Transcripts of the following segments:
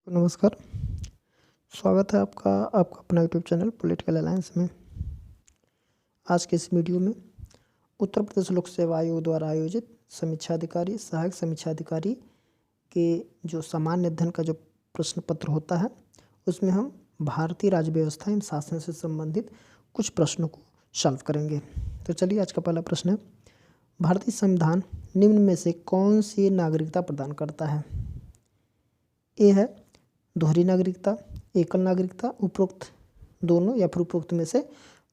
नमस्कार। स्वागत है आपका आपका अपना यूट्यूब चैनल पॉलिटिकल अलायंस में। आज के इस वीडियो में उत्तर प्रदेश लोक सेवा आयोग द्वारा आयोजित समीक्षा अधिकारी सहायक समीक्षा अधिकारी के जो सामान्य अध्ययन का जो प्रश्न पत्र होता है उसमें हम भारतीय राज्य व्यवस्था एवं शासन से संबंधित कुछ प्रश्नों को सॉल्व करेंगे। तो चलिए, आज का पहला प्रश्न है, भारतीय संविधान निम्न में से कौन सी नागरिकता प्रदान करता है? ए है दोहरी नागरिकता, एकल नागरिकता, उपरोक्त दोनों या फिर उपरोक्त में से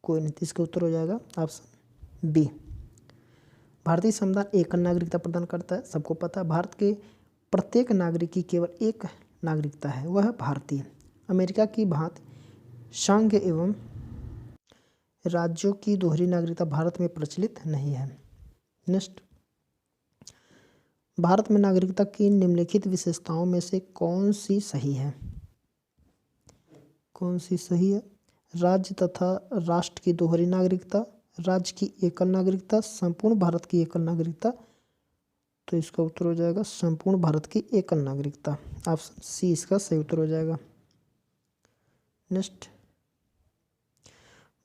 कोई नहीं। इसका उत्तर हो जाएगा ऑप्शन बी। भारतीय संविधान एकल नागरिकता प्रदान करता है। सबको पता है भारत के प्रत्येक नागरिक की केवल एक नागरिकता है, वह है भारतीय। अमेरिका की भांति संघ एवं राज्यों की दोहरी नागरिकता भारत में प्रचलित नहीं है। नेक्स्ट, भारत में नागरिकता की निम्नलिखित विशेषताओं में से कौन सी सही है? कौन सी सही है? राज्य तथा राष्ट्र की दोहरी नागरिकता, राज्य की एकल नागरिकता, संपूर्ण भारत की एकल नागरिकता। तो इसका उत्तर हो जाएगा संपूर्ण भारत की एकल नागरिकता। ऑप्शन सी इसका सही उत्तर हो जाएगा। नेक्स्ट,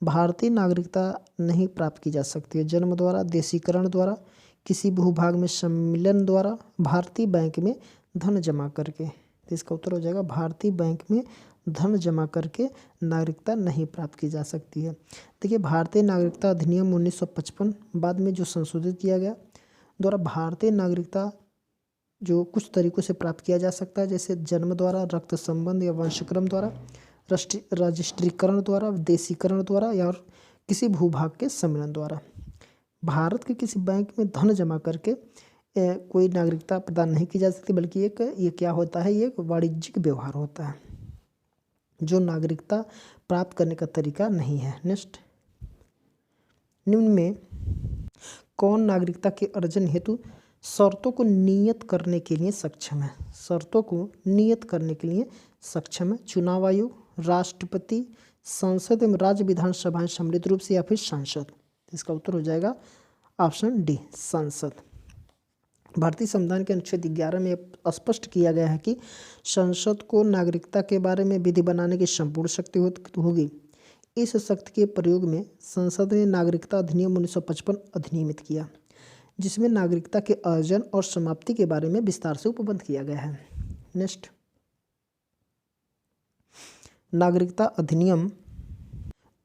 भारतीय नागरिकता नहीं प्राप्त की जा सकती है जन्म द्वारा, देशीकरण द्वारा, किसी भूभाग में सम्मिलन द्वारा, भारतीय बैंक में धन जमा करके। तो इसका उत्तर हो जाएगा भारतीय बैंक में धन जमा करके नागरिकता नहीं प्राप्त की जा सकती है। देखिए, भारतीय नागरिकता अधिनियम 1955 बाद में जो संशोधित किया गया द्वारा भारतीय नागरिकता जो कुछ तरीकों से प्राप्त किया जा सकता है, जैसे जन्म द्वारा, रक्त संबंध या वंशक्रम द्वारा, रजिस्ट्रीकरण द्वारा, देशीकरण द्वारा या और किसी भूभाग के सम्मेलन द्वारा। भारत के किसी बैंक में धन जमा करके कोई नागरिकता प्रदान नहीं की जा सकती, बल्कि ये क्या होता है, ये एक वाणिज्यिक व्यवहार होता है जो नागरिकता प्राप्त करने का तरीका नहीं है। नेक्स्ट, निम्न में कौन नागरिकता के अर्जन हेतु शर्तों को नियत करने के लिए सक्षम है? शर्तों को नियत करने के लिए सक्षम है चुनाव आयोग, राष्ट्रपति, संसद एवं राज्य विधानसभाएं सम्मिलित रूप से या फिर सांसद। इसका उत्तर हो जाएगा ऑप्शन डी, संसद। भारतीय संविधान के अनुच्छेद 11 में स्पष्ट किया गया है कि संसद को नागरिकता के बारे में विधि बनाने की संपूर्ण शक्ति होगी। इस शक्ति के प्रयोग में संसद ने नागरिकता अधिनियम 1955 अधिनियमित किया, जिसमें नागरिकता के अर्जन और समाप्ति के बारे में विस्तार से उपबंध किया गया है। नेक्स्ट, नागरिकता अधिनियम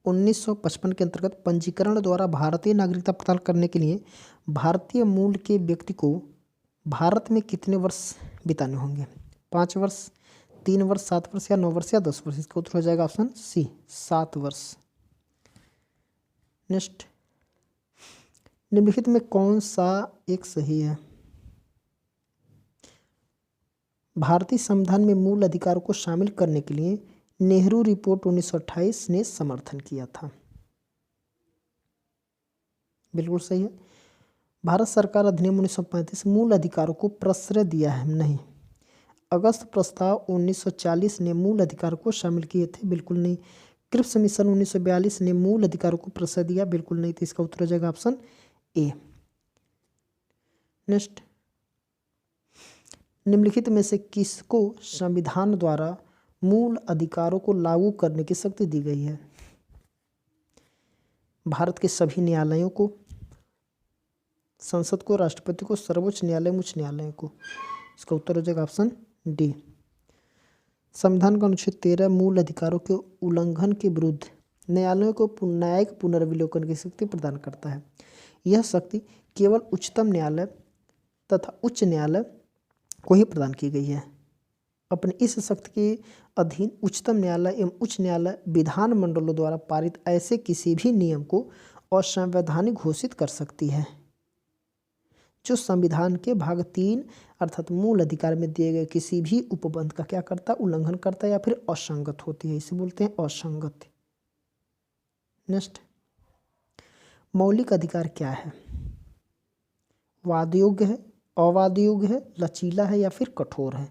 1955 के अंतर्गत पंजीकरण द्वारा भारतीय नागरिकता प्रदान करने के लिए भारतीय मूल के व्यक्ति को भारत में कितने वर्ष बिताने होंगे? 5 वर्ष, 3 वर्ष, 7 वर्ष या 9 वर्ष या 10 वर्ष। इसका उत्तर हो जाएगा ऑप्शन सी, 7 वर्ष। नेक्स्ट, निम्नलिखित में कौन सा एक सही है? भारतीय संविधान में मूल अधिकारों को शामिल करने के लिए नेहरू रिपोर्ट 1928 ने समर्थन किया था। बिल्कुल सही है। भारत सरकार अधिनियम 1935 मूल अधिकारों को प्रश्रय दिया है, नहीं। अगस्त प्रस्ताव 1940 ने मूल अधिकारों को शामिल किए थे, बिल्कुल नहीं। क्रिप्स मिशन 1942 ने मूल अधिकारों को प्रश्रय दिया, बिल्कुल नहीं। तो इसका उत्तर हो जाएगा ऑप्शन ए। नेक्स्ट, निम्नलिखित में से किसको संविधान द्वारा मूल अधिकारों को लागू करने की शक्ति दी गई है? भारत के सभी न्यायालयों को, संसद को, राष्ट्रपति को, सर्वोच्च न्यायालय, उच्च न्यायालय को। इसका उत्तर हो जाएगा ऑप्शन डी। संविधान का अनुच्छेद 13 मूल अधिकारों के उल्लंघन के विरुद्ध न्यायालयों को न्यायिक पुनर्विलोकन की शक्ति प्रदान करता है। यह शक्ति केवल उच्चतम न्यायालय तथा उच्च न्यायालय को ही प्रदान की गई है। अपने इस शक्ति के अधीन उच्चतम न्यायालय एवं उच्च न्यायालय विधान मंडलों द्वारा पारित ऐसे किसी भी नियम को असंवैधानिक घोषित कर सकती है जो संविधान के भाग 3 अर्थात मूल अधिकार में दिए गए किसी भी उपबंध का क्या करता है, उल्लंघन करता है या फिर असंगत होती है। इसे बोलते हैं असंगत। नेक्स्ट, मौलिक अधिकार क्या है? वाद योग्य है, अवाद योग्य है, लचीला है या फिर कठोर है?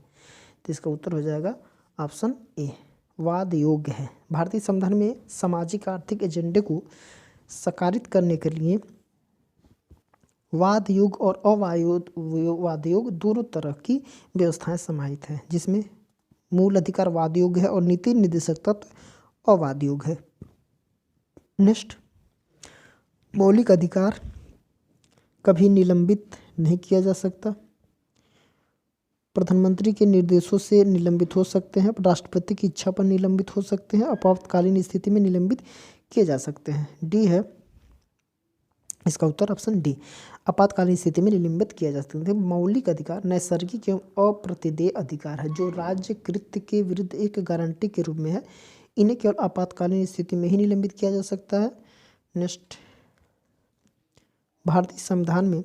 तो इसका उत्तर हो जाएगा ऑप्शन ए, वाद योग्य है। भारतीय संविधान में सामाजिक आर्थिक एजेंडे को साकारित करने के लिए वाद योग और अवाद योग दोनों तरह की व्यवस्थाएं समाहित हैं, जिसमें मूल अधिकार वाद योग्य है और नीति निर्देशक तत्व अवाद योग्य है। नेक्स्ट, मौलिक अधिकार कभी निलंबित नहीं किया जा सकता। प्रधानमंत्री के निर्देशों से निलंबित हो सकते हैं, राष्ट्रपति की इच्छा पर निलंबित हो सकते हैं, आपातकालीन स्थिति में निलंबित किए जा सकते हैं। डी है इसका उत्तर, ऑप्शन डी, आपातकालीन स्थिति में निलंबित किया जा सकता है। मौलिक अधिकार नैसर्गिक एवं अप्रतिदेय अधिकार है जो राज्य कृत्य के विरुद्ध एक गारंटी के रूप में है। इन्हें केवल आपातकालीन स्थिति में ही निलंबित किया जा सकता है। नेक्स्ट, भारतीय संविधान में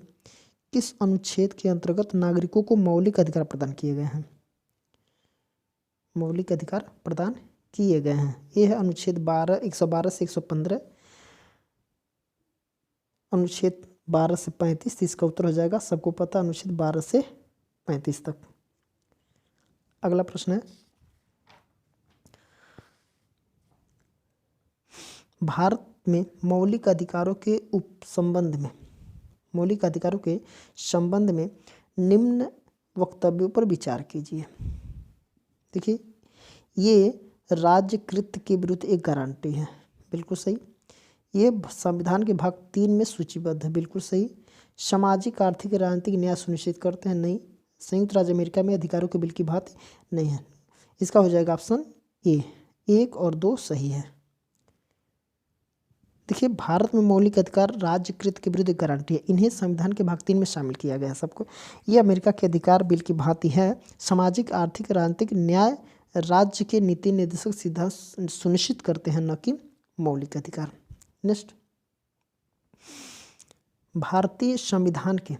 किस अनुच्छेद के अंतर्गत नागरिकों को मौलिक अधिकार प्रदान किए गए हैं? मौलिक अधिकार प्रदान किए गए हैं, ये है अनुच्छेद 112 से 115, अनुच्छेद 12 से 35। इसका उत्तर हो जाएगा, सबको पता, अनुच्छेद 12 से 35 तक। अगला प्रश्न है, भारत में मौलिक अधिकारों के संबंध में निम्न वक्तव्यों पर विचार कीजिए। देखिए, ये राज्य कृत्य के विरुद्ध एक गारंटी है, बिल्कुल सही। ये संविधान के भाग 3 में सूचीबद्ध है, बिल्कुल सही। सामाजिक, आर्थिक, राजनीतिक न्याय सुनिश्चित करते हैं, नहीं। संयुक्त राज्य अमेरिका में अधिकारों के बिल की बात नहीं है। इसका हो जाएगा ऑप्शन ए, 1 और 2 सही है। देखिए, भारत में मौलिक अधिकार राज्य कृत्य के विरुद्ध गारंटी है, इन्हें संविधान के भाग 3 में शामिल किया गया है सबको। ये अमेरिका के अधिकार बिल की भांति है। सामाजिक, आर्थिक, राजनीतिक न्याय राज्य के नीति निर्देशक सिद्धांत सुनिश्चित करते हैं, न कि मौलिक अधिकार। नेक्स्ट, भारतीय संविधान के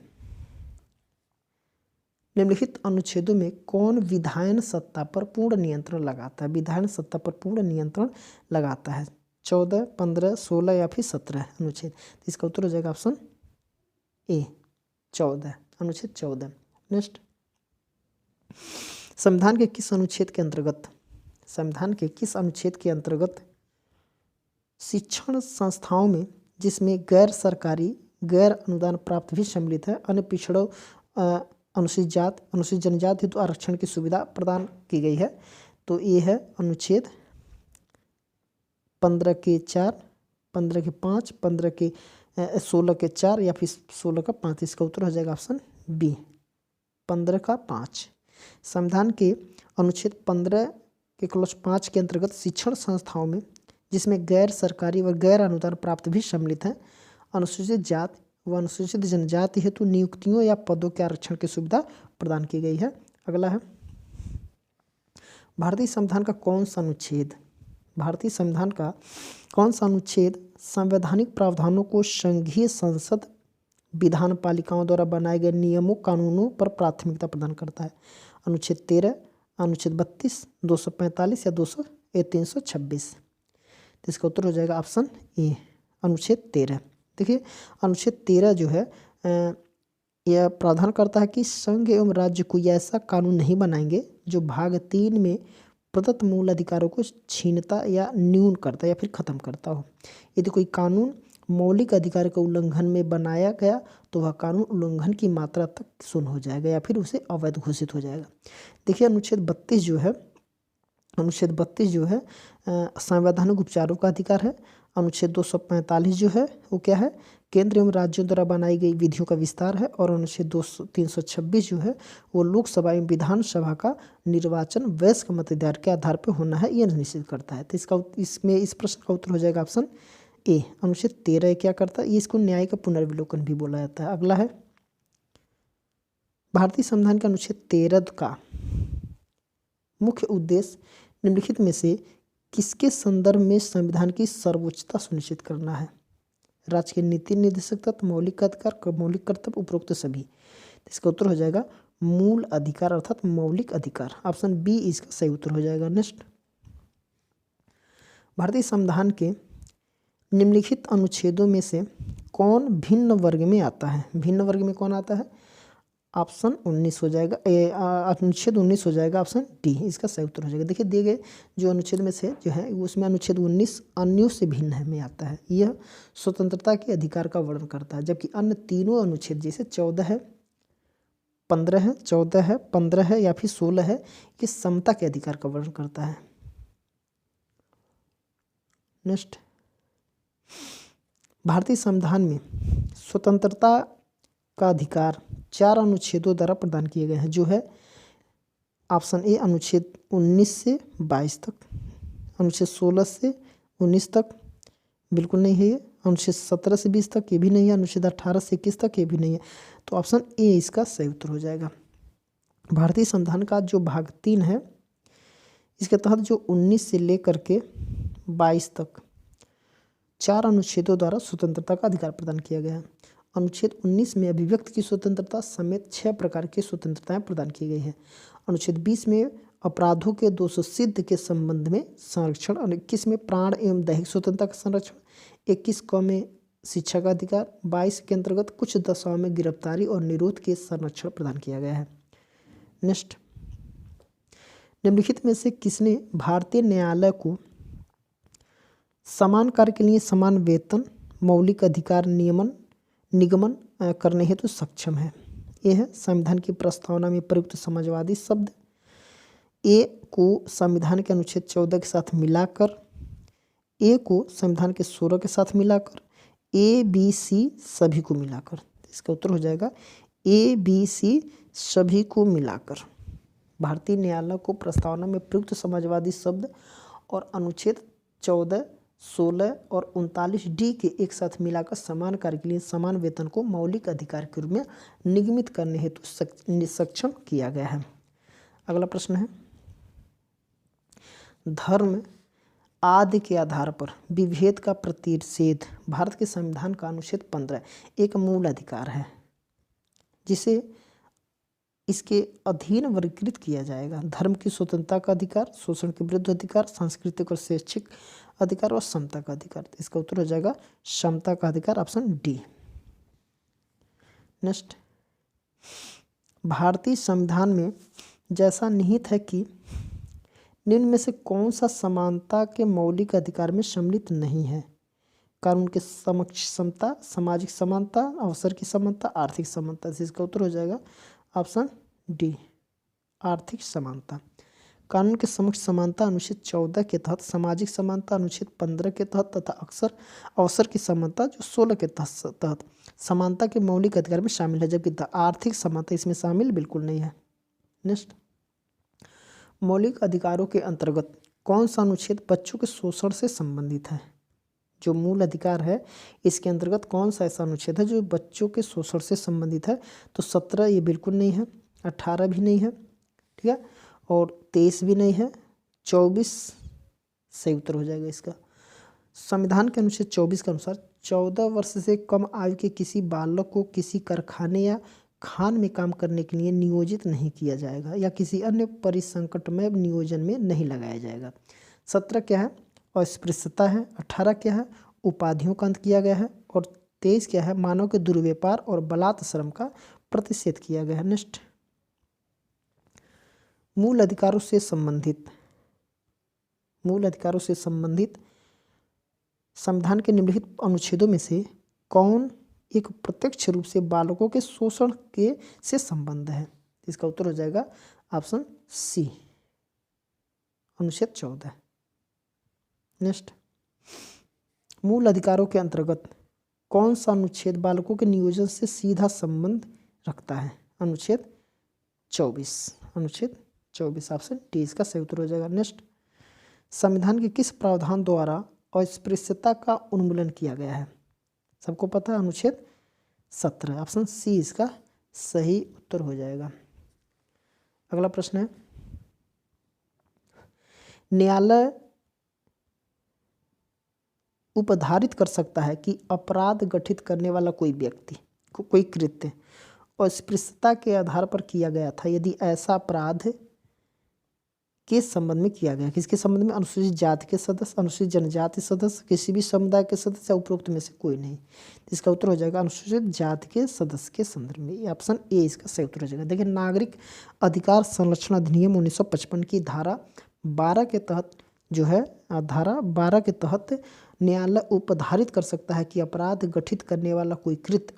निम्नलिखित अनुच्छेदों में कौन विधायन सत्ता पर पूर्ण नियंत्रण लगाता है? विधायन सत्ता पर पूर्ण नियंत्रण लगाता है, 14, 15, 16 या फिर 17 अनुच्छेद। तो इसका उत्तर हो जाएगा ऑप्शन ए, 14, अनुच्छेद 14। नेक्स्ट, संविधान के किस अनुच्छेद के अंतर्गत शिक्षण संस्थाओं में, जिसमें गैर सरकारी, गैर अनुदान प्राप्त भी सम्मिलित है, अन्य पिछड़ों, अनुसूचित जात, अनुसूचित जनजाति हेतु आरक्षण की सुविधा प्रदान की गई है? तो ये है अनुच्छेद 15 के 4, 15 के 5, 15 के 16 के 4 या फिर 16 का 5। इसका उत्तर हो जाएगा ऑप्शन बी, 15 का 5। संविधान के अनुच्छेद 15 के क्लॉज 5 के अंतर्गत शिक्षण संस्थाओं में, जिसमें गैर सरकारी व गैर अनुदान प्राप्त भी सम्मिलित हैं, अनुसूचित जात व अनुसूचित जनजाति हेतु नियुक्तियों या पदों के आरक्षण की सुविधा प्रदान की गई है। अगला है, भारतीय संविधान का कौन सा अनुच्छेद संवैधानिक प्रावधानों को संघीय संसद विधान पालिकाओं द्वारा बनाए गए नियमों कानूनों पर प्राथमिकता प्रदान करता है? अनुच्छेद 13, अनुच्छेद 32, 245 या 326। तो इसका उत्तर हो जाएगा ऑप्शन ए, अनुच्छेद 13। देखिए, अनुच्छेद 13 जो है यह प्रावधान करता है कि संघ एवं राज्य कोई ऐसा कानून नहीं बनाएंगे जो भाग 3 में प्रदत्त मूल अधिकारों को छीनता या न्यून करता या फिर खत्म करता हो। यदि कोई कानून मौलिक अधिकार के उल्लंघन में बनाया गया तो वह कानून उल्लंघन की मात्रा तक शून्य हो जाएगा या फिर उसे अवैध घोषित हो जाएगा। देखिए, अनुच्छेद 32 जो है संवैधानिक उपचारों का अधिकार है। अनुच्छेद 245 जो है वो क्या है? केंद्र एवं राज्यों द्वारा बनाई गई विधियों का विस्तार है। और अनुच्छेद 326 जो है वो लोकसभा एवं विधानसभा का निर्वाचन वयस्क मतदार के आधार पर होना है, यह निश्चित करता है। तो इस प्रश्न का उत्तर हो जाएगा ऑप्शन ए, अनुच्छेद 13 क्या करता है? इसको न्याय का पुनर्विलोकन भी बोला जाता है। अगला है, भारतीय संविधान के अनुच्छेद 13 का मुख्य उद्देश्य निम्नलिखित में से किसके संदर्भ में संविधान की सर्वोच्चता सुनिश्चित करना है? राज्य के नीति निर्देशक तत्व, मौलिक अधिकार, मौलिक कर्तव्य, उपरोक्त सभी। इसका उत्तर हो जाएगा मूल अधिकार अर्थात मौलिक अधिकार, ऑप्शन बी इसका सही उत्तर हो जाएगा। नेक्स्ट, भारतीय संविधान के निम्नलिखित अनुच्छेदों में से कौन भिन्न वर्ग में आता है? भिन्न वर्ग में कौन आता है? ऑप्शन 19 हो जाएगा, अनुच्छेद 19 हो जाएगा, ऑप्शन डी इसका सही उत्तर हो जाएगा। देखिए, दिए गए जो अनुच्छेद में से जो है उसमें अनुच्छेद 19 अन्यों से भिन्न है में आता है। यह स्वतंत्रता के अधिकार का वर्णन करता है, जबकि अन्य तीनों अनुच्छेद जैसे 14 है, 15 है, 14 है, 15 है या फिर 16 है, ये समता के अधिकार का वर्णन करता है। नेक्स्ट, भारतीय संविधान में स्वतंत्रता का अधिकार 4 अनुच्छेदों द्वारा प्रदान किए गए हैं, जो है ऑप्शन ए अनुच्छेद 19 से 22 तक, अनुच्छेद 16 से 19 तक बिल्कुल नहीं है ये, अनुच्छेद 17 से 20 तक ये भी नहीं है, अनुच्छेद 18 से 21 तक ये भी नहीं है, तो ऑप्शन ए इसका सही उत्तर हो जाएगा। भारतीय संविधान का जो भाग 3 है, इसके तहत जो 19 से लेकर के 22 तक 4 अनुच्छेदों द्वारा स्वतंत्रता का अधिकार प्रदान किया गया है। अनुच्छेद 19 में अभिव्यक्ति की स्वतंत्रता समेत 6 प्रकार की स्वतंत्रताएं प्रदान की गई है। अनुच्छेद 20 में अपराधों के दोषों सिद्ध के संबंध में संरक्षण, और 21 में प्राण एवं दैहिक स्वतंत्रता का संरक्षण, 21 क में शिक्षा का अधिकार, 22 के अंतर्गत कुछ दशाओं में गिरफ्तारी और निरोध के संरक्षण प्रदान किया गया है। नेक्स्ट, निम्नलिखित में से किसने भारतीय न्यायालय को समान कार्य के लिए समान वेतन मौलिक अधिकार निगमन करने हेतु सक्षम है? ये है संविधान की प्रस्तावना में प्रयुक्त समाजवादी शब्द, ए को संविधान के अनुच्छेद 14 के साथ मिलाकर, ए को संविधान के 16 के साथ मिलाकर, ए बी सी सभी को मिलाकर। इसका उत्तर हो जाएगा ए बी सी सभी को मिलाकर। भारतीय न्यायालय को प्रस्तावना में प्रयुक्त समाजवादी शब्द और अनुच्छेद 14, 16 और 39 डी के एक साथ मिलाकर समान कार्य के लिए समान वेतन को मौलिक अधिकार के रूप में निगमित करने हेतु सक्षम किया गया है। अगला प्रश्न है, धर्म आदि के आधार पर विभेद का प्रतिषेध भारत के संविधान का अनुच्छेद 15 एक मूल अधिकार है, जिसे इसके अधीन वर्गीकृत किया जाएगा। धर्म की स्वतंत्रता का अधिकार, शोषण के विरुद्ध अधिकार, सांस्कृतिक और शैक्षिक अधिकार और समता का अधिकार। इसका उत्तर हो जाएगा समता का अधिकार, ऑप्शन डी। नेक्स्ट, भारतीय संविधान में जैसा निहित है कि निम्न में से कौन सा समानता के मौलिक अधिकार में सम्मिलित नहीं है? कानून के समक्ष समता, सामाजिक समानता, अवसर की समानता, आर्थिक समानता। इसका उत्तर हो जाएगा ऑप्शन डी, आर्थिक समानता। कानून के समक्ष समानता अनुच्छेद 14 के तहत, सामाजिक समानता अनुच्छेद 15 के तहत तथा अवसर की समानता जो 16 के तहत समानता के मौलिक अधिकार में शामिल है, जबकि आर्थिक समानता इसमें शामिल बिल्कुल नहीं है। नेक्स्ट, मौलिक अधिकारों के अंतर्गत कौन सा अनुच्छेद बच्चों के शोषण से संबंधित है? जो मूल अधिकार है इसके अंतर्गत कौन सा ऐसा अनुच्छेद है जो बच्चों के शोषण से संबंधित है? तो 17 ये बिल्कुल नहीं है, 18 भी नहीं है, ठीक है, और 23 भी नहीं है, 24 सही उत्तर हो जाएगा इसका। संविधान के अनुच्छेद 24 के अनुसार 14 वर्ष से कम आयु के किसी बालक को किसी कारखाने या खान में काम करने के लिए नियोजित नहीं किया जाएगा या किसी अन्य परिसंकटमय नियोजन में नहीं लगाया जाएगा। 17 क्या है? अस्पृश्यता है। 18 क्या है? उपाधियों का अंत किया गया है। और 23 क्या है? मानव के दुर्व्यापार और बलात् श्रम का प्रतिषेध किया गया है। नेक्स्ट, मूल अधिकारों से संबंधित संविधान के निम्नलिखित अनुच्छेदों में से कौन एक प्रत्यक्ष रूप से बालकों के शोषण से संबंध है? इसका उत्तर हो जाएगा ऑप्शन सी, अनुच्छेद 14। नेक्स्ट, मूल अधिकारों के अंतर्गत कौन सा अनुच्छेद बालकों के नियोजन से सीधा संबंध रखता है? अनुच्छेद 24, अनुच्छेद 24, ऑप्शन डी इसका सही उत्तर हो जाएगा। नेक्स्ट, संविधान के किस प्रावधान द्वारा अस्पृश्यता का उन्मूलन किया गया है? सबको पता है, अनुच्छेद 17, ऑप्शन सी इसका सही उत्तर हो जाएगा। अगला प्रश्न है, न्यायालय उपधारित कर सकता है कि अपराध गठित करने वाला कोई व्यक्ति कोई कृत्य अस्पृश्यता के आधार पर किया गया था यदि ऐसा अपराध किस संबंध में किया गया? किसके संबंध में? अनुसूचित जाति के सदस्य, अनुसूचित जनजाति सदस्य, किसी भी समुदाय के सदस्य या उपरोक्त में से कोई नहीं। इसका उत्तर हो जाएगा अनुसूचित जाति के सदस्य के संदर्भ में। ऑप्शन ए इसका सही उत्तर हो जाएगा। देखिए, नागरिक अधिकार संरक्षण अधिनियम 1955 की धारा 12 के तहत जो है धारा 12 के तहत न्यायालय उपधारित कर सकता है कि अपराध गठित करने वाला कोई कृत्य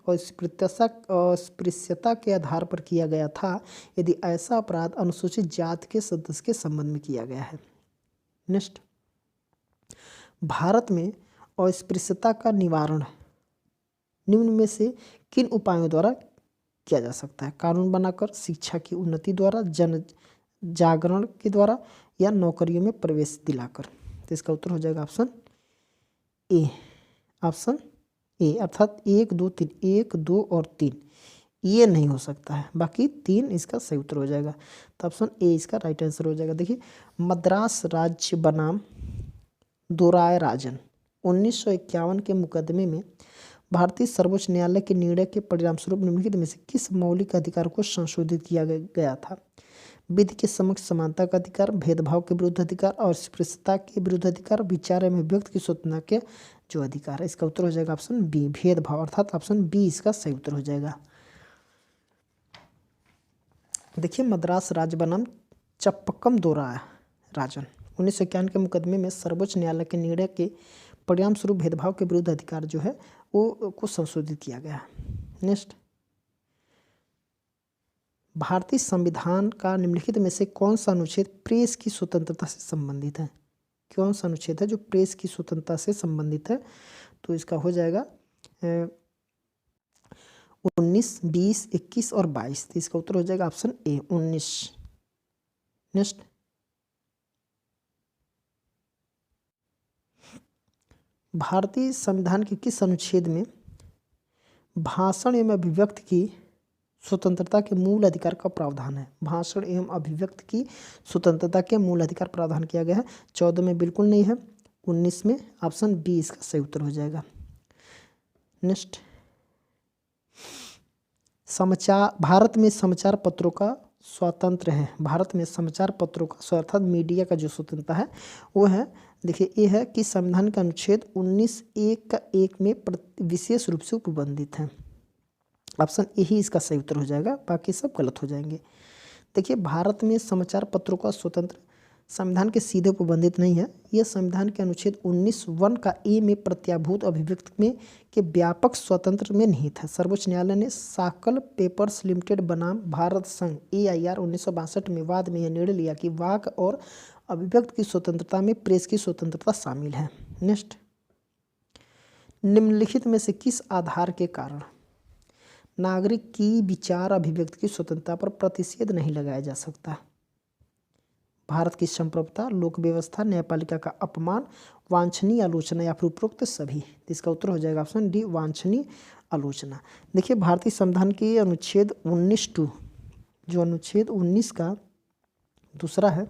अस्पृश्यता के आधार पर किया गया था यदि ऐसा अपराध अनुसूचित जाति के सदस्य के संबंध में किया गया है। नेक्स्ट, भारत में अस्पृश्यता का निवारण निम्न में से किन उपायों द्वारा किया जा सकता है? कानून बनाकर, शिक्षा की उन्नति द्वारा, जन जागरण के द्वारा, या नौकरियों में प्रवेश दिलाकर। तो इसका उत्तर हो जाएगा ऑप्शन ए। ऑप्शन ए अर्थात 1, 2, 3, 1, 2 और 3 ये नहीं हो सकता है, बाकी 3 इसका सही उत्तर हो जाएगा। तो ऑप्शन ए इसका राइट आंसर हो जाएगा। देखिए, मद्रास राज्य बनाम दोराय राजन 1951 के मुकदमे में भारतीय सर्वोच्च न्यायालय के निर्णय के परिणामस्वरूप निम्नलिखित में से किस मौलिक अधिकार को संशोधित किया गया था? विधि के समक्ष समानता का अधिकार, भेदभाव के विरुद्ध अधिकार और अस्पृश्यता के विरुद्ध अधिकार, विचार एवं अभिव्यक्ति की स्वतंत्रता के जो अधिकार है। इसका उत्तर हो जाएगा ऑप्शन बी, भेदभाव, अर्थात ऑप्शन बी इसका सही उत्तर हो जाएगा। देखिए, मद्रास राज्य बनाम चप्पकम दोराय राजन 1951 के मुकदमे में सर्वोच्च न्यायालय के निर्णय के परिणाम स्वरूप भेदभाव के विरुद्ध अधिकार जो है वो को संशोधित किया गया। नेक्स्ट, भारतीय संविधान का निम्नलिखित में से कौन सा अनुच्छेद प्रेस की स्वतंत्रता से संबंधित है? कौन सा अनुच्छेद है जो प्रेस की स्वतंत्रता से संबंधित है? तो इसका हो जाएगा 19, 20, 21 और 22। तो इसका उत्तर हो जाएगा ऑप्शन ए, 19। नेक्स्ट, भारतीय संविधान के किस अनुच्छेद में भाषण एवं अभिव्यक्ति की स्वतंत्रता के मूल अधिकार का प्रावधान है? भाषण एवं अभिव्यक्ति की स्वतंत्रता के मूल अधिकार प्रावधान किया गया है। 14 में बिल्कुल नहीं है, 19 में ऑप्शन बी इसका सही उत्तर हो जाएगा। नेक्स्ट, भारत में समाचार पत्रों का स्वतंत्र है। भारत में समाचार पत्रों का अर्थात मीडिया का जो स्वतंत्रता है वो है, देखिए ये है कि संविधान का अनुच्छेद 19(1) में विशेष रूप से उपबंधित है। ऑप्शन ए ही इसका सही उत्तर हो जाएगा, बाकी सब गलत हो जाएंगे। देखिए, भारत में समाचार पत्रों का स्वतंत्र संविधान के सीधे उपबंधित नहीं है। यह संविधान के अनुच्छेद 19(1) का ए में प्रत्याभूत अभिव्यक्ति में के व्यापक स्वतंत्र में निहित है। सर्वोच्च न्यायालय ने साकल पेपर्स लिमिटेड बनाम भारत संघ AIR 1962 में वाद में यह निर्णय लिया कि वाक और अभिव्यक्ति की स्वतंत्रता में प्रेस की स्वतंत्रता शामिल है। नेक्स्ट, निम्नलिखित में से किस आधार के कारण नागरिक की विचार अभिव्यक्ति की स्वतंत्रता पर प्रतिषेध नहीं लगाया जा सकता? भारत की संप्रभुता, लोक व्यवस्था, न्यायपालिका का अपमान, वांछनीय आलोचना या फिर उपरोक्त सभी। इसका उत्तर हो जाएगा ऑप्शन डी, वांछनीय आलोचना। देखिए, भारतीय संविधान के अनुच्छेद 19(2) जो अनुच्छेद 19 का दूसरा है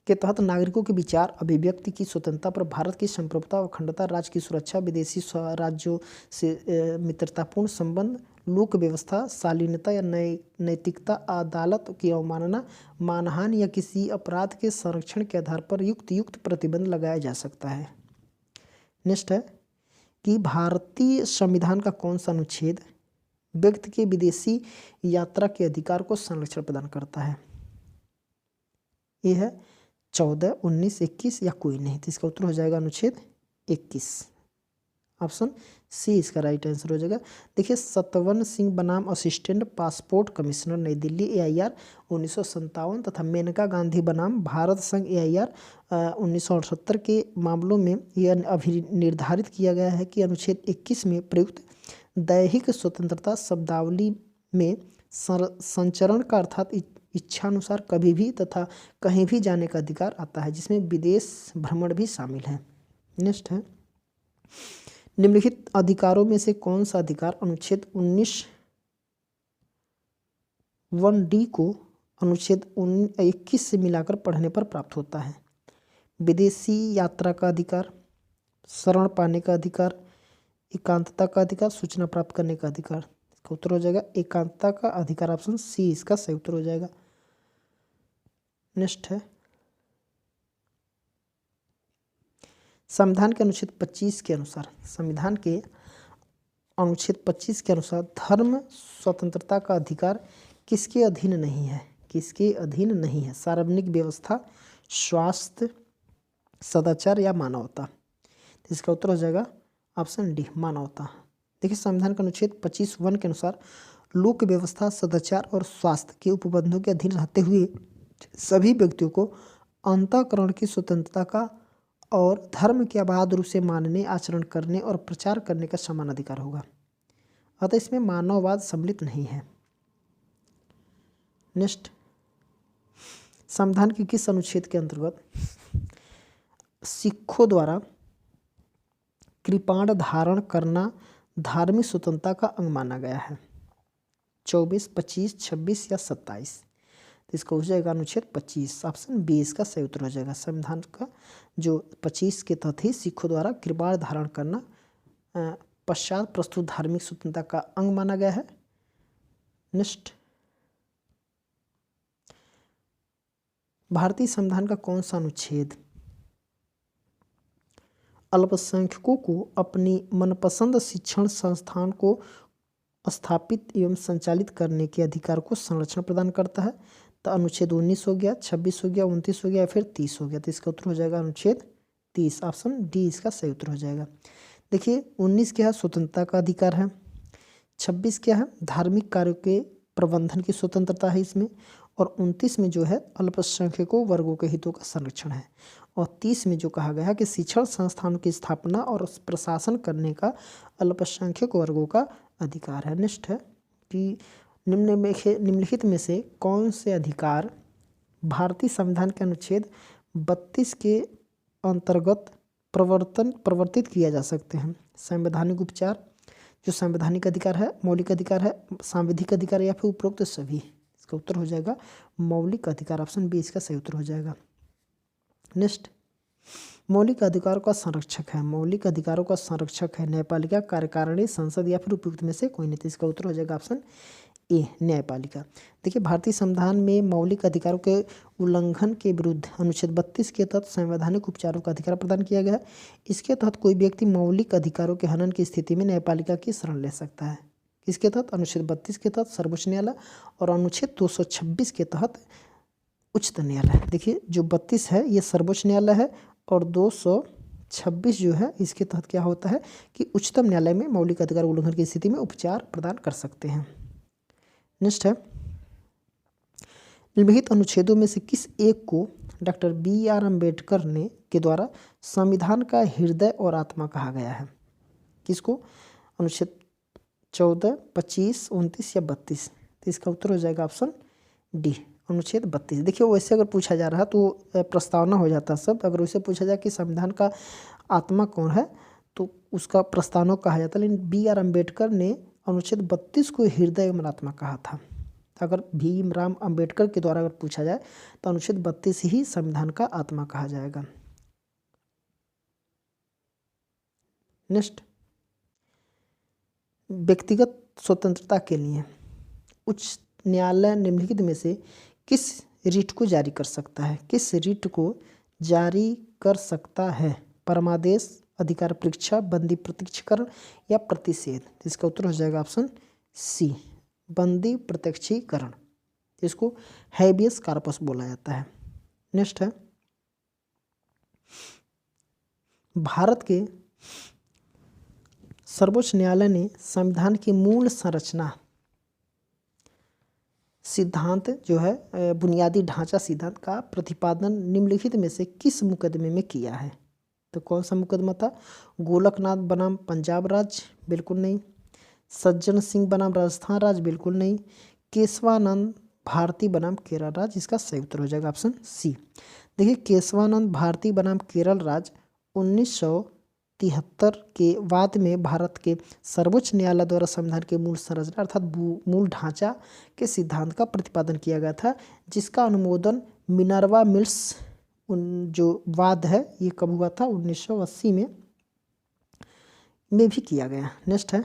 के तहत नागरिकों के विचार अभिव्यक्ति की स्वतंत्रता पर भारत की संप्रभुता, अखंडता, राज्य की सुरक्षा, विदेशी राज्यों से मित्रतापूर्ण संबंध, लोक व्यवस्था, शालीनता या नैतिकता, अदालत की अवमानना, मानहानि या किसी अपराध के संरक्षण के आधार पर युक्त प्रतिबंध लगाया जा सकता है। नेक्स्ट है कि भारतीय संविधान का कौन सा अनुच्छेद व्यक्ति के विदेशी यात्रा के अधिकार को संरक्षण प्रदान करता है? ये है 14, 19, 21 या कोई नहीं। तो इसका उत्तर हो जाएगा अनुच्छेद 21, ऑप्शन सी इसका राइट आंसर हो जाएगा। देखिए, सतवन सिंह बनाम असिस्टेंट पासपोर्ट कमिश्नर नई दिल्ली AIR 1957 तथा मेनका गांधी बनाम भारत संघ AIR 1978 के मामलों में यह निर्धारित किया गया है कि अनुच्छेद 21 में प्रयुक्त दैहिक स्वतंत्रता शब्दावली में संचरण का अर्थात इच्छानुसार कभी भी तथा कहीं भी जाने का अधिकार आता है, जिसमें विदेश भ्रमण भी शामिल है। नेक्स्ट है, निम्नलिखित अधिकारों में से कौन सा अधिकार अनुच्छेद 19(1)(d) को अनुच्छेद 21 से मिलाकर पढ़ने पर प्राप्त होता है? विदेशी यात्रा का अधिकार, शरण पाने का अधिकार, एकांतता का अधिकार, सूचना प्राप्त करने का अधिकार। इसका उत्तर हो जाएगा एकांतता का अधिकार, ऑप्शन सी इसका सही उत्तर हो जाएगा। नेक्स्ट है, संविधान के अनुच्छेद 25 के अनुसार धर्म स्वतंत्रता का अधिकार किसके अधीन नहीं है? किसके अधीन नहीं है? सार्वजनिक व्यवस्था, स्वास्थ्य, सदाचार या मानवता। तो इसका उत्तर हो जाएगा ऑप्शन डी, मानवता। देखिए संविधान का अनुच्छेद 25(1) के अनुसार लोक व्यवस्था, सदाचार और स्वास्थ्य के उपबंधों के अधीन रहते हुए सभी व्यक्तियों को अंतःकरण की स्वतंत्रता का और धर्म के अबाध रूप से मानने, आचरण करने और प्रचार करने का समान अधिकार होगा। अतः इसमें मानववाद सम्मिलित नहीं है। नेक्स्ट, संविधान के किस अनुच्छेद के अंतर्गत सिखों द्वारा कृपाण धारण करना धार्मिक स्वतंत्रता का अंग माना गया है? 24, 25, 26 या 27? तो इसका हो जाएगा अनुच्छेद 25, ऑप्शन बी इसका सही उत्तर हो जाएगा। संविधान का जो 25 के तहत ही सिखों द्वारा कृपाण धारण करना पश्चात प्रस्तुत धार्मिक स्वतंत्रता का अंग माना गया है। नेक्स्ट, भारतीय संविधान का कौन सा अनुच्छेद अल्पसंख्यकों को अपनी मनपसंद शिक्षण संस्थान को स्थापित एवं संचालित करने के अधिकार को संरक्षण प्रदान करता है? तो अनुच्छेद 19 हो गया, 26 हो गया, 29 हो गया या फिर 30 हो गया। तो इसका उत्तर हो जाएगा अनुच्छेद 30, ऑप्शन डी इसका सही उत्तर हो जाएगा। देखिए 19 क्या है, स्वतंत्रता का अधिकार है। 26 क्या है, धार्मिक कार्यों के प्रबंधन की स्वतंत्रता है इसमें। और 29 में जो है अल्पसंख्यकों वर्गों के हितों का संरक्षण है। और 30 में जो कहा गया है कि शिक्षण संस्थानों की स्थापना और प्रशासन करने का अल्पसंख्यक वर्गों का अधिकार है। नेक्स्ट है कि निम्नलिखित में से कौन से अधिकार भारतीय संविधान के अनुच्छेद 32 के अंतर्गत प्रवर्तित किया जा सकते हैं? संवैधानिक उपचार, जो संवैधानिक अधिकार है, मौलिक अधिकार है, सांविधिक अधिकार या फिर उपरोक्त सभी? इसका उत्तर हो जाएगा मौलिक अधिकार, ऑप्शन बी इसका सही उत्तर हो जाएगा। नेक्स्ट, मौलिक अधिकारों का संरक्षक है, मौलिक अधिकारों का संरक्षक है न्यायपालिका, कार्यकारिणी, संसद या फिर उपयुक्त में से कोई नहीं? तो इसका उत्तर हो जाएगा ऑप्शन ए, न्यायपालिका। देखिए भारतीय संविधान में मौलिक अधिकारों के उल्लंघन के विरुद्ध अनुच्छेद 32 के तहत संवैधानिक उपचारों का अधिकार प्रदान किया गया है। इसके तहत कोई व्यक्ति मौलिक अधिकारों के हनन की स्थिति में न्यायपालिका की शरण ले सकता है। किसके तहत? अनुच्छेद 32 के तहत सर्वोच्च न्यायालय और अनुच्छेद 226 के तहत उच्चतम न्यायालय। देखिए जो 32 है ये सर्वोच्च न्यायालय है और 226 जो है इसके तहत क्या होता है कि उच्चतम न्यायालय में मौलिक अधिकार उल्लंघन की स्थिति में उपचार प्रदान कर सकते हैं। नेक्स्ट है, निम्नलिखित अनुच्छेदों में से किस एक को डॉक्टर BR अम्बेडकर ने के द्वारा संविधान का हृदय और आत्मा कहा गया है? किसको? अनुच्छेद 14, 25, 29 या 32? तो इसका उत्तर हो जाएगा ऑप्शन डी, अनुच्छेद 32। देखिए वैसे अगर पूछा जा रहा तो प्रस्तावना हो जाता शब्द, अगर वैसे पूछा जाए कि संविधान का आत्मा कौन है तो उसका प्रस्तावना कहा जाता, लेकिन BR अम्बेडकर ने अनुच्छेद 32 को हृदय एवं आत्मा कहा था। अगर भीमराव अम्बेडकर के द्वारा अगर पूछा जाए तो अनुच्छेद 32 ही संविधान का आत्मा कहा जाएगा। नेक्स्ट, व्यक्तिगत स्वतंत्रता के लिए उच्च न्यायालय निम्नलिखित में से किस रिट को जारी कर सकता है? किस रिट को जारी कर सकता है? परमादेश, अधिकार परीक्षा, बंदी प्रत्यक्षीकरण या प्रतिषेध? इसका उत्तर हो जाएगा ऑप्शन सी, बंदी प्रत्यक्षीकरण। इसको हैबियस कार्पस बोला जाता है। नेक्स्ट है, भारत के सर्वोच्च न्यायालय ने संविधान की मूल संरचना सिद्धांत जो है बुनियादी ढांचा सिद्धांत का प्रतिपादन निम्नलिखित में से किस मुकदमे में किया है? तो कौन सा मुकदमा था? गोलकनाथ बनाम पंजाब राज्य? बिल्कुल नहीं। सज्जन सिंह बनाम राजस्थान राज्य? बिल्कुल नहीं। केशवानंद भारती बनाम केरल राज्य? इसका सही उत्तर हो जाएगा ऑप्शन सी। देखिए केशवानंद भारती बनाम केरल राज्य 1973 के बाद में भारत के सर्वोच्च न्यायालय द्वारा संविधान के मूल संरचना अर्थात मूल ढांचा के सिद्धांत का प्रतिपादन किया गया था, जिसका अनुमोदन मिनर्वा मिल्स जो वाद है ये कब हुआ था? 1980 में भी किया गया। नेक्स्ट है,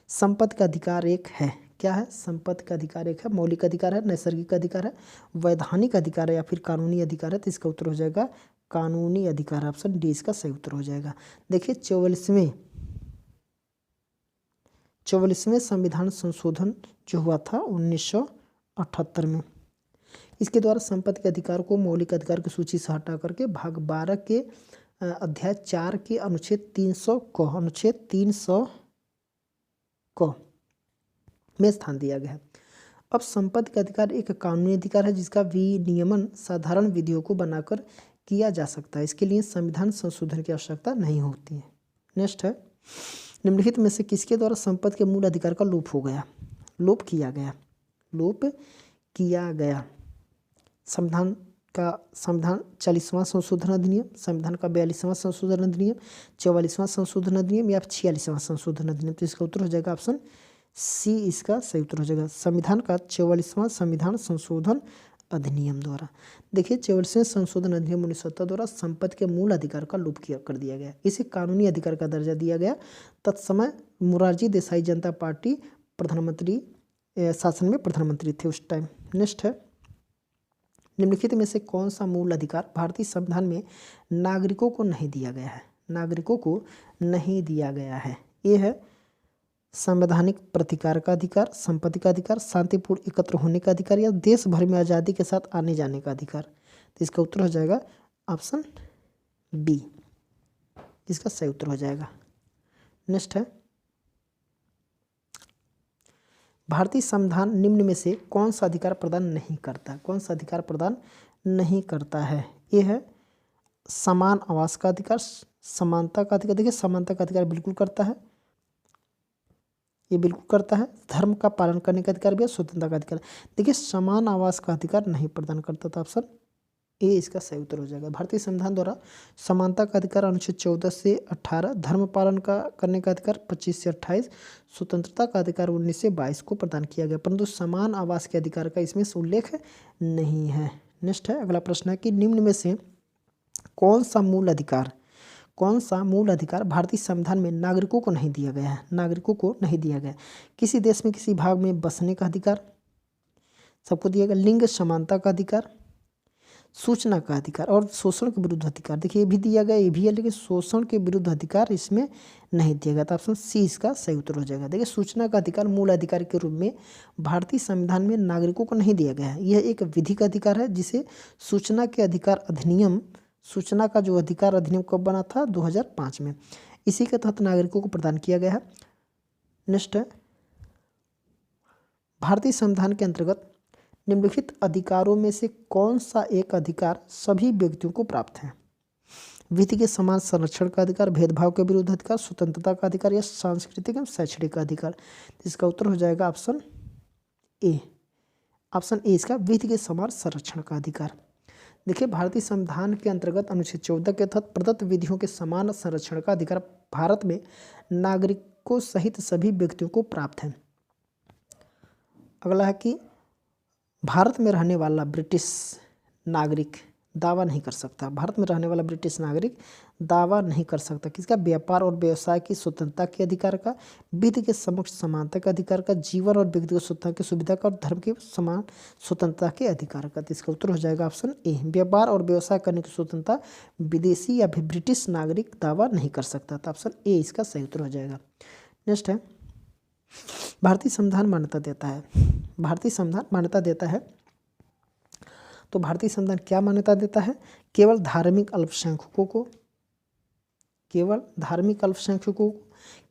संपत्ति का अधिकार एक है, क्या है? संपत्ति का अधिकार एक है, मौलिक अधिकार है, नैसर्गिक अधिकार है, वैधानिक अधिकार है या फिर कानूनी अधिकार है? तो इसका उत्तर हो जाएगा कानूनी अधिकार, ऑप्शन डी इसका सही उत्तर हो जाएगा। देखिए 44वें संविधान संशोधन जो हुआ था 1978 में, इसके द्वारा संपत्ति के अधिकार को मौलिक अधिकार की सूची से हटा करके भाग 12 के अध्याय 4 के अनुच्छेद 300 को में स्थान दिया गया है। अब संपत्ति का अधिकार एक कानूनी अधिकार है जिसका विनियमन साधारण विधियों को बनाकर किया जा सकता है। इसके लिए संविधान संशोधन की आवश्यकता नहीं होती है। नेक्स्ट है, निम्नलिखित में से किसके द्वारा संपत्ति के मूल अधिकार का लोप किया गया? संविधान 40वां संशोधन अधिनियम, संविधान का 42वां संशोधन अधिनियम, 44वां संशोधन अधिनियम या 46वां संशोधन अधिनियम। तो इसका उत्तर हो जाएगा ऑप्शन सी, इसका सही उत्तर हो जाएगा संविधान का 44वां संविधान संशोधन अधिनियम द्वारा। देखिए 44वें संशोधन अधिनियम 1970 द्वारा संपत्ति के मूल अधिकार का लोप कर दिया गया, इसे कानूनी अधिकार का दर्जा दिया गया। तत्समय मोरारजी देसाई जनता पार्टी प्रधानमंत्री शासन में प्रधानमंत्री थे उस टाइम। नेक्स्ट है, निम्नलिखित में से कौन सा मूल अधिकार भारतीय संविधान में नागरिकों को नहीं दिया गया है? ये है संवैधानिक प्रतिकार का अधिकार, संपत्ति का अधिकार, शांतिपूर्ण एकत्र होने का अधिकार या देश भर में आज़ादी के साथ आने जाने का अधिकार। तो इसका उत्तर हो जाएगा ऑप्शन बी, इसका सही उत्तर हो जाएगा। नेक्स्ट है, भारतीय संविधान निम्न में से कौन सा अधिकार प्रदान नहीं करता है? ये है समान आवास का अधिकार, समानता का अधिकार। देखिए समानता का अधिकार बिल्कुल करता है, ये बिल्कुल करता है। धर्म का पालन करने का अधिकार भी है, स्वतंत्रता का अधिकार। देखिए समान आवास का अधिकार नहीं प्रदान करता था, ऑप्शन ए इसका सही उत्तर हो जाएगा। भारतीय संविधान द्वारा समानता का अधिकार अनुच्छेद 14 से 18, धर्म पालन करने का अधिकार 25 से 28, स्वतंत्रता का अधिकार 19 से 22 को प्रदान किया गया, परंतु समान आवास के अधिकार का इसमें उल्लेख नहीं है। नेक्स्ट है, अगला प्रश्न है कि निम्न में से कौन सा मूल अधिकार भारतीय संविधान में नागरिकों को नहीं दिया गया है? किसी देश में किसी भाग में बसने का अधिकार सबको दिया गया, लिंग समानता का अधिकार, सूचना का अधिकार और शोषण के विरुद्ध अधिकार। देखिए ये भी दिया गया, ये भी है, लेकिन शोषण के विरुद्ध अधिकार इसमें नहीं दिया गया। तो ऑप्शन सी इसका सही उत्तर हो जाएगा। देखिए सूचना का अधिकार मूल अधिकार के रूप में भारतीय संविधान में नागरिकों को नहीं दिया गया है। यह एक विधिक अधिकार है जिसे सूचना का जो अधिकार अधिनियम कब बना था? 2005 में। इसी के तहत नागरिकों को प्रदान किया गया है। नेक्स्ट है, भारतीय संविधान के अंतर्गत निम्नलिखित अधिकारों में से कौन सा एक अधिकार सभी व्यक्तियों को प्राप्त है? विधि के समान संरक्षण का अधिकार, भेदभाव के विरुद्ध अधिकार, स्वतंत्रता का अधिकार या सांस्कृतिक एवं शैक्षणिक अधिकार। इसका उत्तर हो जाएगा ऑप्शन ए इसका विधि के समान संरक्षण का अधिकार। देखिए भारतीय संविधान के अंतर्गत अनुच्छेद 14 के तहत प्रदत्त विधियों के समान संरक्षण का अधिकार भारत में नागरिकों सहित सभी व्यक्तियों को प्राप्त है। अगला है कि भारत में रहने वाला ब्रिटिश नागरिक दावा नहीं कर सकता। किसका? व्यापार और व्यवसाय की स्वतंत्रता के अधिकार का, विधि के समक्ष समानता के अधिकार का, जीवन और व्यक्तिगत स्वतंत्रता की सुविधा का और धर्म के समान स्वतंत्रता के अधिकार का। तो इसका उत्तर हो जाएगा ऑप्शन ए, व्यापार और व्यवसाय करने की स्वतंत्रता विदेशी या ब्रिटिश नागरिक दावा नहीं कर सकता। तो ऑप्शन ए इसका सही उत्तर हो जाएगा। नेक्स्ट है, भारतीय संविधान मान्यता देता है। तो भारतीय संविधान क्या मान्यता देता है? केवल धार्मिक अल्पसंख्यकों को,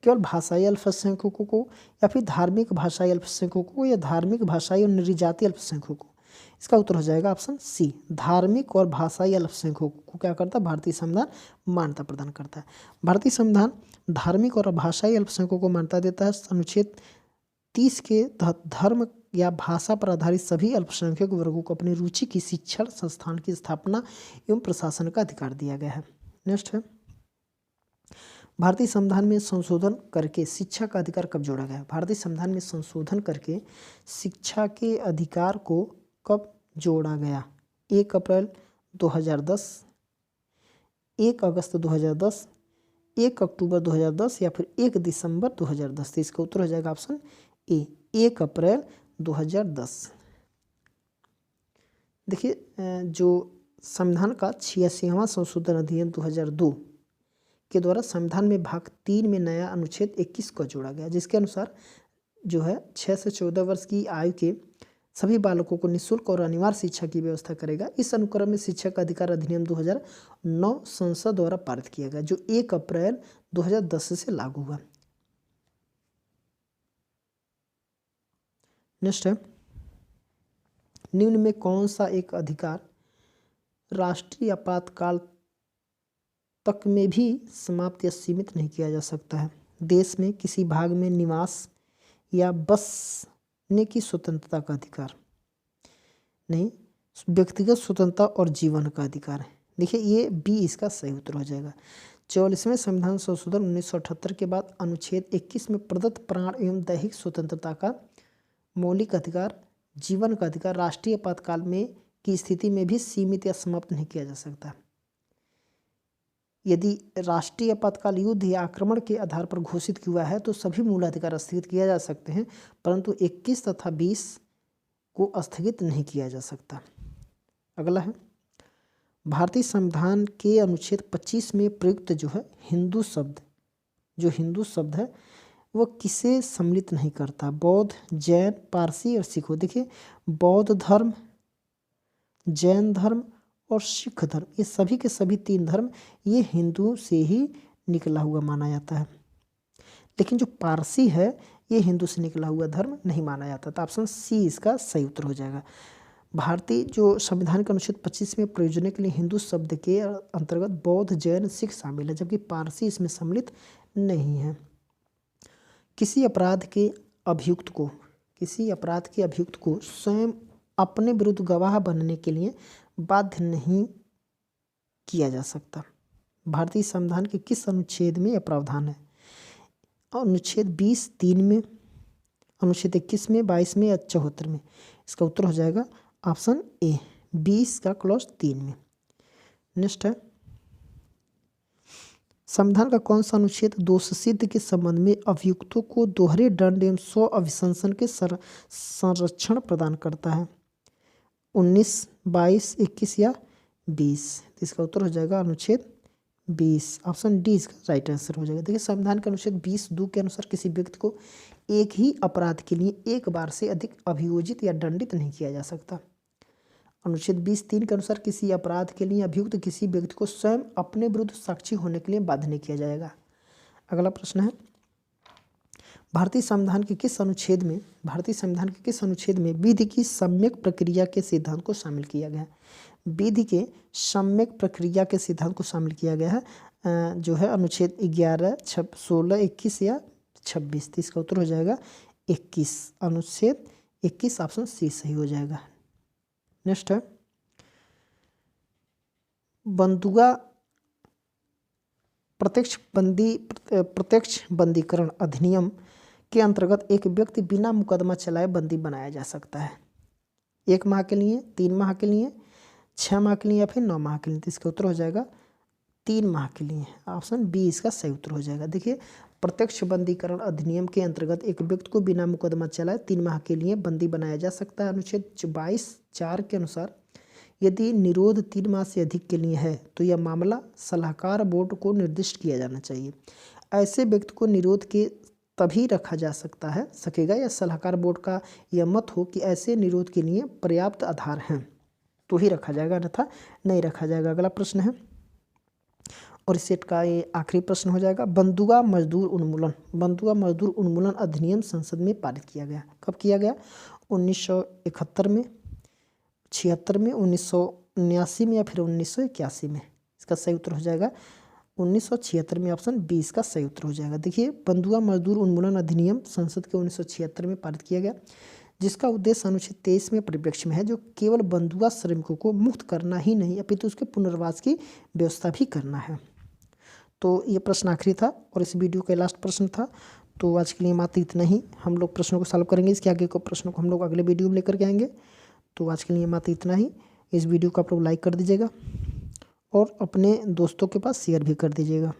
केवल भाषाई अल्पसंख्यकों को या फिर धार्मिक भाषाई अल्पसंख्यकों को या धार्मिक भाषाई और निर्जातीय अल्पसंख्यकों को। इसका उत्तर हो जाएगा ऑप्शन सी, धार्मिक और भाषाई अल्पसंख्यकों को क्या करता है? भारतीय संविधान मान्यता प्रदान करता है। भारतीय संविधान धार्मिक और भाषाई अल्पसंख्यकों को मान्यता देता है। अनुच्छेद 30 के तहत धर्म या भाषा पर आधारित सभी अल्पसंख्यक वर्गों को अपनी रुचि की शिक्षण संस्थान की स्थापना एवं प्रशासन का अधिकार दिया गया है। नेक्स्ट है, भारतीय संविधान में संशोधन करके शिक्षा का अधिकार कब जोड़ा गया? भारतीय संविधान में संशोधन करके शिक्षा के अधिकार को कब जोड़ा गया? 1 अप्रैल 2010, 1 अगस्त 2010, 1 अक्टूबर 2010 या फिर 1 दिसंबर 2010। इसका उत्तर हो जाएगा ऑप्शन ए, 1 अप्रैल 2010। देखिए जो संविधान का 86वां संशोधन अधिनियम 2002 के द्वारा संविधान में भाग 3 में नया अनुच्छेद 21 को जोड़ा गया, जिसके अनुसार जो है 6 से 14 वर्ष की आयु के सभी बालकों को निःशुल्क और अनिवार्य शिक्षा की व्यवस्था करेगा। इस अनुक्रम में शिक्षा का अधिकार अधिनियम 2009 संसद द्वारा पारित किया गया, जो 1 अप्रैल 2010 से लागू हुआ। नेक्स्ट है, निम्न में कौन सा एक अधिकार राष्ट्रीय आपातकाल तक में भी समाप्त या सीमित नहीं किया जा सकता है? देश में किसी भाग में निवास या बसने की स्वतंत्रता का अधिकार नहीं, व्यक्तिगत स्वतंत्रता और जीवन का अधिकार है। देखिए ये बी इसका सही उत्तर हो जाएगा। 44वें संविधान संशोधन 1978 के बाद अनुच्छेद 21 में प्रदत्त प्राण एवं दैहिक स्वतंत्रता का मौलिक अधिकार, जीवन का अधिकार राष्ट्रीय आपातकाल में की स्थिति में भी सीमित या समाप्त नहीं किया जा सकता। यदि राष्ट्रीय आपातकाल युद्ध या आक्रमण के आधार पर घोषित हुआ है तो सभी मूलाधिकार स्थगित किए जा सकते हैं, परंतु 21 तथा 20 को स्थगित नहीं किया जा सकता। अगला है, भारतीय संविधान के अनुच्छेद 25 में प्रयुक्त जो है हिंदू शब्द है वह किसे सम्मिलित नहीं करता? बौद्ध, जैन, पारसी और सिख। देखिए बौद्ध धर्म, जैन धर्म और सिख धर्म, ये सभी के सभी 3 धर्म ये हिंदू से ही निकला हुआ माना जाता है, लेकिन जो पारसी है ये हिंदू से निकला हुआ धर्म नहीं माना जाता। तो ऑप्शन सी इसका सही उत्तर हो जाएगा। भारतीय जो संविधान के अनुच्छेद 25 में प्रयोजन के लिए हिंदू शब्द के अंतर्गत बौद्ध, जैन, सिख शामिल है, जबकि पारसी इसमें सम्मिलित नहीं है। किसी अपराध के अभियुक्त को स्वयं अपने विरुद्ध गवाह बनने के लिए बाध्य नहीं किया जा सकता। भारतीय संविधान के किस अनुच्छेद में यह प्रावधान है? अनुच्छेद 20(3) में, अनुच्छेद 21 में, 22 में या 74 में? इसका उत्तर हो जाएगा ऑप्शन ए, 20 का क्लॉज 3 में। नेक्स्ट है, संविधान का कौन सा अनुच्छेद दोष सिद्ध के संबंध में अभियुक्तों को दोहरे दंड एवं स्व अभिशंसन के संरक्षण प्रदान करता है? 19, 22, 21 या 20? इसका उत्तर हो जाएगा अनुच्छेद 20, ऑप्शन डी इसका राइट आंसर हो जाएगा। देखिए संविधान के अनुच्छेद 20(2) के अनुसार किसी व्यक्ति को एक ही अपराध के लिए एक बार से अधिक अभियोजित या दंडित नहीं किया जा सकता। अनुच्छेद 20(3) के अनुसार किसी अपराध के लिए अभियुक्त किसी व्यक्ति को स्वयं अपने विरुद्ध साक्षी होने के लिए बाध्य नहीं किया जाएगा। अगला प्रश्न है, भारतीय संविधान के किस अनुच्छेद में विधि की सम्यक प्रक्रिया के सिद्धांत को शामिल किया गया है? विधि के सम्यक प्रक्रिया के सिद्धांत को शामिल किया गया है जो है अनुच्छेद 11, 16, 21 या 26? तो इसका उत्तर हो जाएगा 21, अनुच्छेद 21, ऑप्शन सी सही हो जाएगा। नेक्स्ट है, बंधुआ प्रत्यक्ष बंदीकरण अधिनियम के अंतर्गत एक व्यक्ति बिना मुकदमा चलाए बंदी बनाया जा सकता है 1 माह के लिए, 3 माह के लिए, 6 माह के लिए या फिर 9 माह के लिए? तो इसका उत्तर हो जाएगा 3 माह के लिए, ऑप्शन बी इसका सही उत्तर हो जाएगा। देखिए प्रत्यक्ष बंदीकरण अधिनियम के अंतर्गत एक व्यक्ति को बिना मुकदमा चलाए 3 माह के लिए बंदी बनाया जा सकता है। अनुच्छेद 22(4) के अनुसार यदि निरोध 3 माह से अधिक के लिए है तो यह मामला सलाहकार बोर्ड को निर्दिष्ट किया जाना चाहिए। ऐसे व्यक्ति को निरोध के तभी रखा जा सकेगा या सलाहकार बोर्ड का यह मत हो कि ऐसे निरोध के लिए पर्याप्त आधार हैं तो ही रखा जाएगा, अन्यथा नहीं रखा जाएगा। अगला प्रश्न है और इस सेट का ये आखिरी प्रश्न हो जाएगा, बंधुआ मजदूर उन्मूलन अधिनियम संसद में पारित किया गया। कब किया गया? 1971 में, 76 में, 1979 में या फिर 1981 में? इसका सही उत्तर हो जाएगा 1976 में, ऑप्शन 20 का सही उत्तर हो जाएगा। देखिए बंधुआ मजदूर उन्मूलन अधिनियम संसद के 1976 में पारित किया गया, जिसका उद्देश्य अनुच्छेद 23 में परिप्रेक्ष्य में है, जो केवल बंधुआ श्रमिकों को मुक्त करना ही नहीं अपितु उसके पुनर्वास की व्यवस्था भी करना है। तो ये प्रश्न आखिरी था और इस वीडियो का लास्ट प्रश्न था। तो आज के लिए मात्र इतना ही, हम लोग प्रश्नों को सॉल्व करेंगे, इसके आगे को प्रश्नों को हम लोग अगले वीडियो में लेकर के आएंगे। तो आज के लिए मात्र इतना ही। इस वीडियो को आप लोग लाइक कर दीजिएगा और अपने दोस्तों के पास शेयर भी कर दीजिएगा।